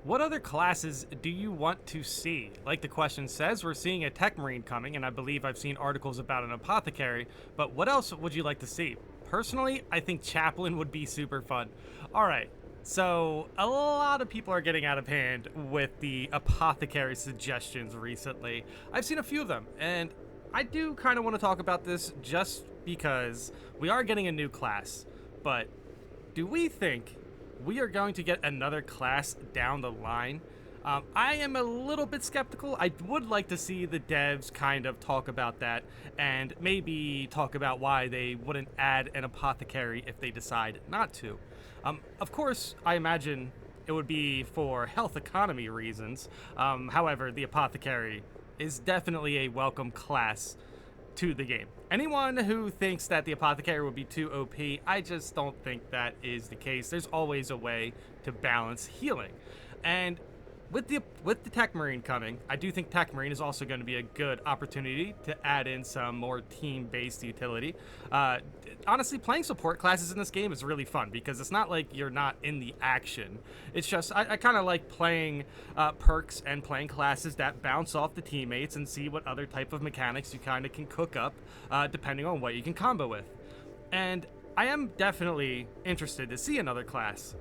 What other classes do you want to see? Like the question says, we're seeing a tech marine coming, and I believe I've seen articles about an apothecary, but what else would you like to see? Personally, I think Chaplain would be super fun. All right, so a lot of people are getting out of hand with the apothecary suggestions recently. I've seen a few of them, and I do kind of want to talk about this just because we are getting a new class, but do we think we are going to get another class down the line? I am a little bit skeptical. I would like to see the devs kind of talk about that and maybe talk about why they wouldn't add an apothecary if they decide not to. Of course, I imagine it would be for health economy reasons. However, the apothecary is definitely a welcome class to the game. Anyone who thinks that the apothecary would be too OP, I just don't think that is the case. There's always a way to balance healing. And with the Tech Marine coming, I do think Tech Marine is also going to be a good opportunity to add in some more team-based utility. Honestly, playing support classes in this game is really fun because it's not like you're not in the action. It's just, I kind of like playing perks and playing classes that bounce off the teammates and see what other type of mechanics you kind of can cook up depending on what you can combo with. And I am definitely interested to see another class.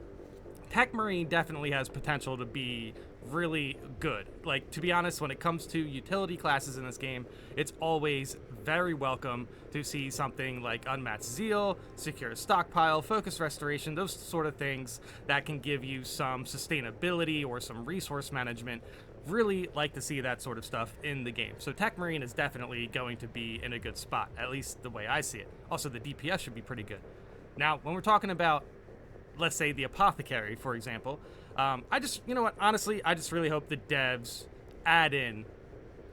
Tech Marine definitely has potential to be really good. Like, to be honest, when it comes to utility classes in this game, it's always very welcome to see something like Unmatched Zeal, Secure Stockpile, Focus Restoration, those sort of things that can give you some sustainability or some resource management. Really like to see that sort of stuff in the game. So Tech Marine is definitely going to be in a good spot, at least the way I see it. Also, the DPS should be pretty good. Now, when we're talking about, let's say, the apothecary, for example, you know what, honestly, I just really hope the devs add in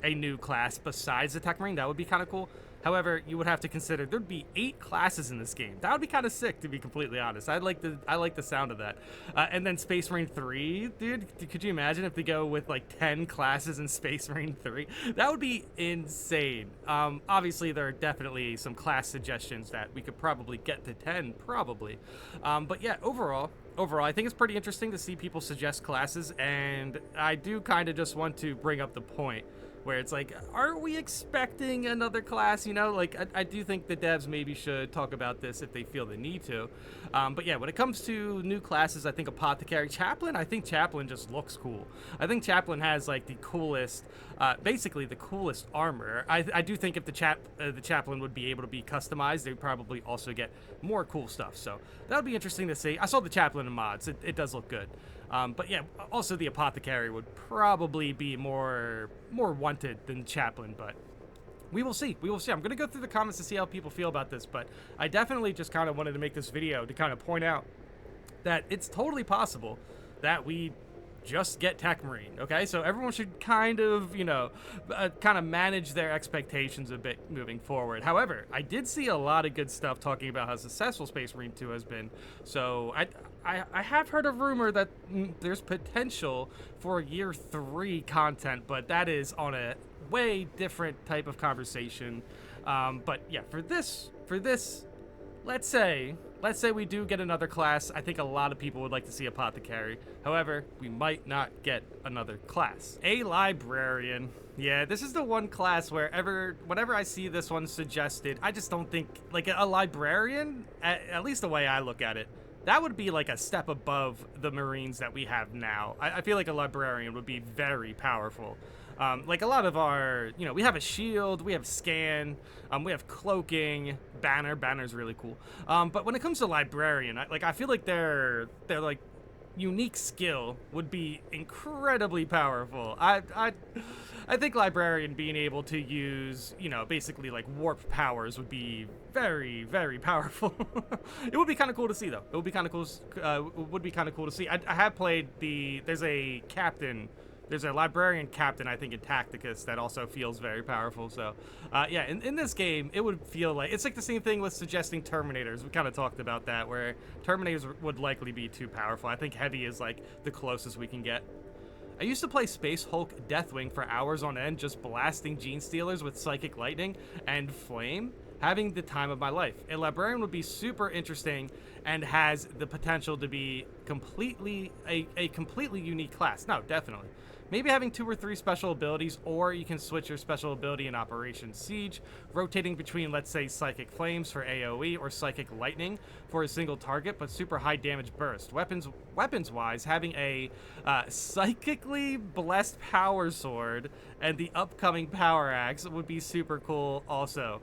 a new class besides the Tech Marine. That would be kind of cool. However, you would have to consider there'd be 8 classes in this game. That would be kind of sick, to be completely honest. I like the sound of that. And then Space Marine 3, dude, could you imagine if they go with like 10 classes in Space Marine 3? That would be insane. Obviously, there are definitely some class suggestions that we could probably get to 10, probably. But yeah, overall, I think it's pretty interesting to see people suggest classes, and I do kind of just want to bring up the point where it's like, are we expecting another class? You know, like, I do think the devs maybe should talk about this if they feel the need to. But yeah, when it comes to new classes, I think Apothecary, Chaplain, I think Chaplain just looks cool. I think Chaplain has like the coolest, basically the coolest armor. I do think if the Chaplain would be able to be customized, they would probably also get more cool stuff. So that would be interesting to see. I saw the Chaplain in mods. It does look good. But yeah, also the Apothecary would probably be more wanted than Chaplain, but we will see. We will see. I'm going to go through the comments to see how people feel about this, but I definitely just kind of wanted to make this video to kind of point out that it's totally possible that we just get Tech Marine, okay? So everyone should kind of, kind of manage their expectations a bit moving forward. However, I did see a lot of good stuff talking about how successful Space Marine 2 has been. So I have heard a rumor that there's potential for Year 3 content, but that is on a way different type of conversation. But yeah, for this, let's say we do get another class. I think a lot of people would like to see Apothecary. However, we might not get another class. A Librarian. Yeah, this is the one class whenever I see this one suggested, I just don't think, like, a Librarian, at least the way I look at it, that would be like a step above the Marines that we have now. I feel like a Librarian would be very powerful. Like a lot of our, we have a shield, we have scan, we have cloaking, banner. Banner's really cool. But when it comes to Librarian, I feel like their like unique skill would be incredibly powerful. I think Librarian being able to use, basically like warp powers would be very, very powerful. It would be kind of cool to see, though. It would be kind of cool. Would be kind of cool to see. I have played there's a Librarian captain, I think, in Tacticus that also feels very powerful. So, yeah, in this game, it would feel like... It's like the same thing with suggesting Terminators. We kind of talked about that, where Terminators would likely be too powerful. I think Heavy is, like, the closest we can get. I used to play Space Hulk Deathwing for hours on end, just blasting Gene Stealers with Psychic Lightning and Flame. having the time of my life. A librarian would be super interesting and has the potential to be completely a completely unique class. No, definitely. Maybe having 2 or 3 special abilities, or you can switch your special ability in Operation Siege, rotating between, let's say, Psychic Flames for AoE or Psychic Lightning for a single target, but super high damage burst. Weapons-wise, having a psychically blessed power sword and the upcoming power axe would be super cool also.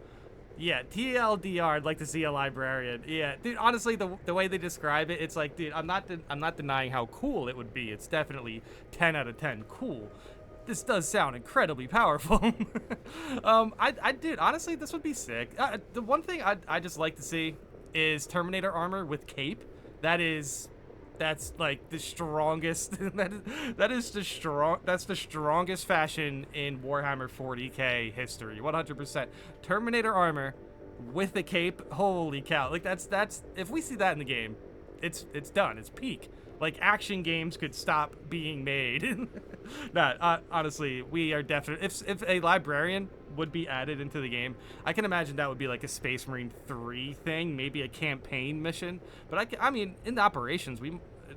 Yeah, TLDR, I'd like to see a librarian. Yeah, dude, honestly, the way they describe it, it's like, dude, I'm not denying how cool it would be. It's definitely 10 out of 10 cool. This does sound incredibly powerful. Dude, honestly, this would be sick. The one thing I just like to see is Terminator armor with cape. That's like the strongest. That's the strongest fashion in Warhammer 40k history. 100%. Terminator armor with the cape. Holy cow! Like that's if we see that in the game, it's done. It's peak. Like action games could stop being made. Nah, honestly, we are definitely. If a librarian would be added into the game, I can imagine that would be like a Space Marine 3 thing, maybe a campaign mission. But I mean, in the operations,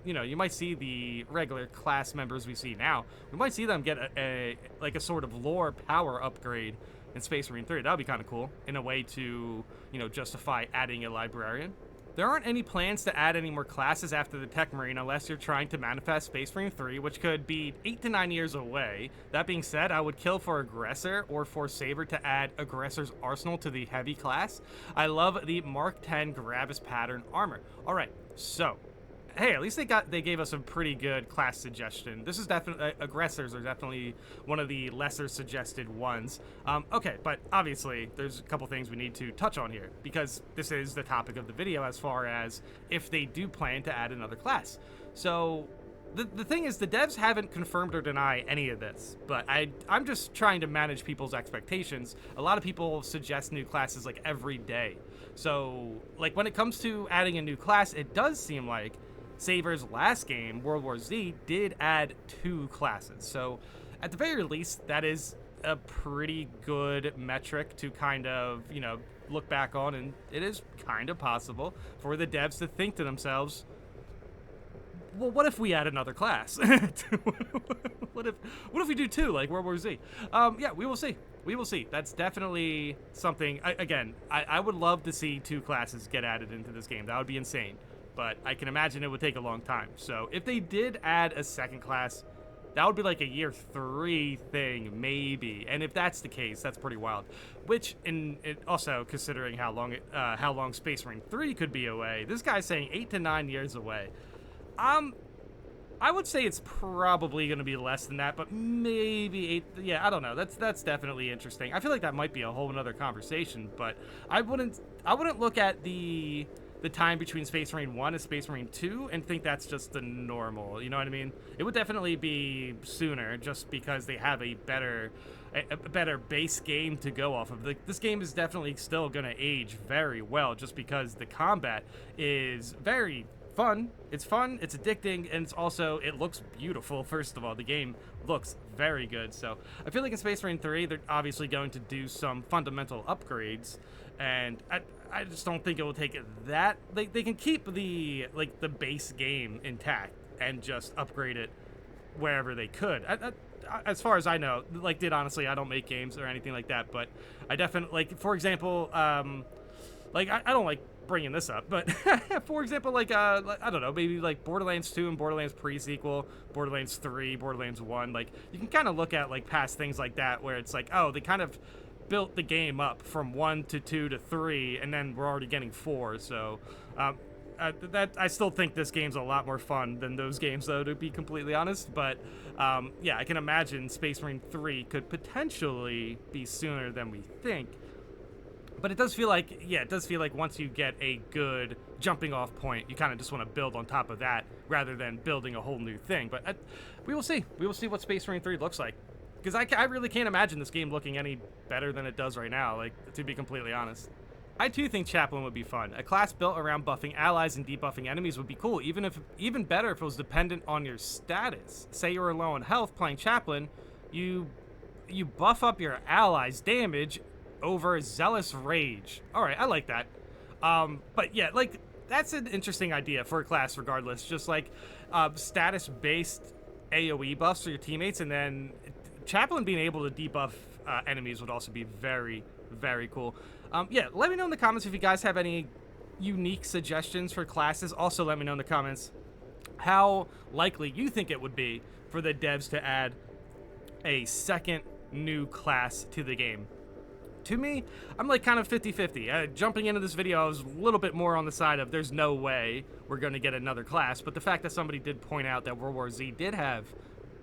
you might see the regular class members we see now. We might see them get a sort of lore power upgrade in Space Marine 3. That would be kind of cool in a way to, justify adding a librarian. There aren't any plans to add any more classes after the Tech Marine unless you're trying to manifest Space Marine 3, which could be 8 to 9 years away. That being said, I would kill for Aggressor or for Saber to add Aggressor's arsenal to the heavy class. I love the Mark 10 Gravis pattern armor. All right, so hey, at least they gave us a pretty good class suggestion. This is definitely Aggressors are definitely one of the lesser suggested ones. Okay, but obviously there's a couple things we need to touch on here because this is the topic of the video as far as if they do plan to add another class. So the thing is, the devs haven't confirmed or denied any of this, but I'm just trying to manage people's expectations. A lot of people suggest new classes like every day. So like when it comes to adding a new class, it does seem like Saber's last game, World War Z, did add 2 classes. So at the very least, that is a pretty good metric to kind of, look back on. And it is kind of possible for the devs to think to themselves, well, what if we add another class? what if we do 2 like World War Z? Yeah, we will see. We will see. That's definitely something. I would love to see 2 classes get added into this game. That would be insane. But I can imagine it would take a long time. So if they did add a second class, that would be like a year 3 thing, maybe. And if that's the case, that's pretty wild. Which, also considering how long Space Marine 3 could be away, this guy's saying 8 to 9 years away. I would say it's probably going to be less than that, but maybe 8. Yeah, I don't know. That's definitely interesting. I feel like that might be a whole another conversation, but I wouldn't look at the time between Space Marine 1 and Space Marine 2 and think that's just the normal, you know what I mean? It would definitely be sooner just because they have a better base game to go off of. This game is definitely still going to age very well just because the combat is very fun. It's fun, it's addicting, and it looks beautiful. First of all, the game looks very good. So I feel like in Space Marine 3, they're obviously going to do some fundamental upgrades, and I just don't think it will take it that. They can keep the base game intact and just upgrade it wherever they could. As far as I know, honestly, I don't make games or anything like that, but I definitely, for example, I don't like bringing this up, but for example, I don't know, maybe like Borderlands 2 and Borderlands pre-sequel, Borderlands 3, Borderlands 1, you can kind of look at past things like that where it's they kind of built the game up from 1 to 2 to 3, and then we're already getting 4. So I still think this game's a lot more fun than those games, though, to be completely honest. But yeah, I can imagine Space Marine 3 could potentially be sooner than we think. But it does feel like once you get a good jumping off point, you kind of just want to build on top of that rather than building a whole new thing. But we will see. We will see what Space Marine 3 looks like. Because I really can't imagine this game looking any better than it does right now, to be completely honest. I too think Chaplain would be fun. A class built around buffing allies and debuffing enemies would be cool, even better if it was dependent on your status. Say you were low on health playing Chaplain, you buff up your allies' damage, over Zealous Rage. All right, I like that. But yeah, like, that's an interesting idea for a class regardless. Just like status-based AoE buffs for your teammates, and then Chaplain being able to debuff enemies would also be very, very cool. Yeah, let me know in the comments if you guys have any unique suggestions for classes. Also, let me know in the comments how likely you think it would be for the devs to add a second new class to the game. To me, I'm like kind of 50-50. Jumping into this video, I was a little bit more on the side of there's no way we're going to get another class, but the fact that somebody did point out that World War Z did have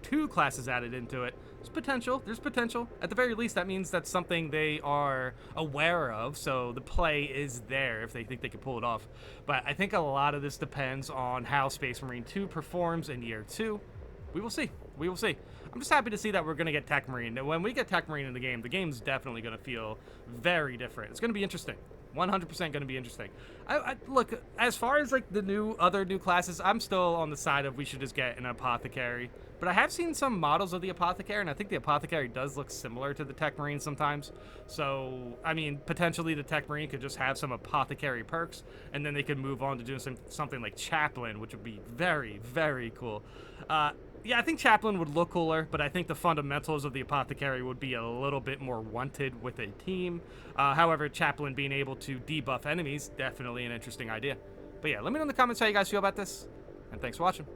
2 classes added into it, there's potential. There's potential. At the very least, that means that's something they are aware of, so the play is there if they think they can pull it off. But I think a lot of this depends on how Space Marine 2 performs in year 2. We will see. We will see. I'm just happy to see that we're going to get Tech Marine. When we get Tech Marine in the game's definitely going to feel very different. It's going to be interesting. 100% going to be interesting. Look, as far as like the other new classes, I'm still on the side of we should just get an Apothecary. But I have seen some models of the Apothecary, and I think the Apothecary does look similar to the Tech Marine sometimes. So, I mean, potentially the Tech Marine could just have some Apothecary perks, and then they could move on to doing something like Chaplain, which would be very, very cool. Yeah, I think Chaplain would look cooler, but I think the fundamentals of the Apothecary would be a little bit more wanted with a team. However, Chaplain being able to debuff enemies, definitely an interesting idea. But yeah, let me know in the comments how you guys feel about this, and thanks for watching.